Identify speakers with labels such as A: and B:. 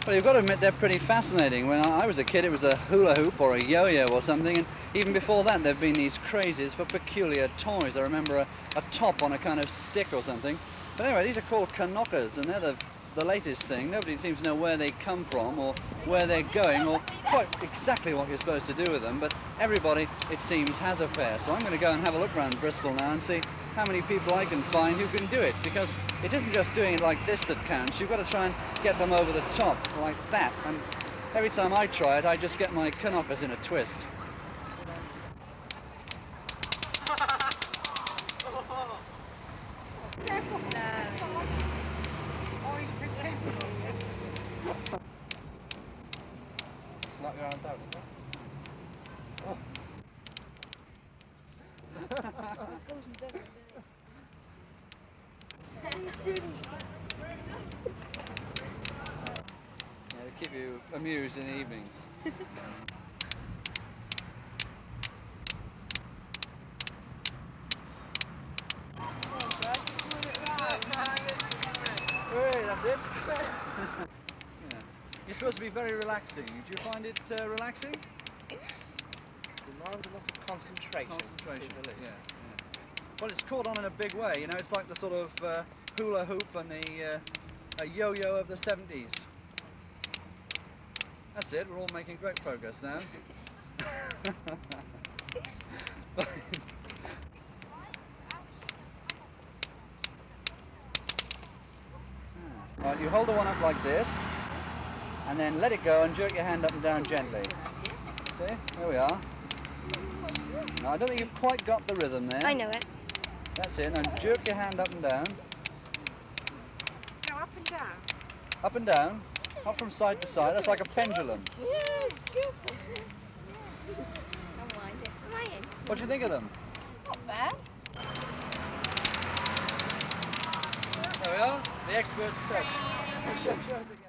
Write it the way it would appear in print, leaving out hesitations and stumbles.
A: Well, you've got to admit they're pretty fascinating. When I was a kid, it was a hula hoop or a yo-yo or something, and even before that, there have been these crazes for peculiar toys. I remember a top on a kind of stick or something. But anyway, these are called K-nockers, and they're the latest thing. Nobody seems to know where they come from or where they're going or quite exactly what you're supposed to do with them, but everybody, it seems, has a pair. So I'm going to go and have a look around Bristol now and see how many people I can find who can do it, because it isn't just doing it like this that counts. You've got to try and get them over the top like that, and every time I try it, I just get my K-nockers in a twist.
B: Slap your arm down, is it? Oh.
A: Yeah, to keep you amused in the evenings. Hey, that's it. Yeah. You're supposed to be very relaxing. Do you find it relaxing?
B: Demands a lot of concentration. To say the least.
A: Yeah, yeah. Well, it's caught on in a big way. You know, it's like the sort of hula hoop and the yo-yo of the 70s. That's it. We're all making great progress now. Right, you hold the one up like this, and then let it go and jerk your hand up and down gently. See? There we are. Now, I don't think you've quite got the rhythm there.
C: I know it.
A: That's it. Now jerk your hand up and down.
D: No, up and down.
A: Up and down. Not from side to side. That's like a pendulum.
C: Yes, skillful. Don't mind it. Am I in?
A: What do you think of them?
D: Not bad.
A: There we are. The expert's touch. Show us again.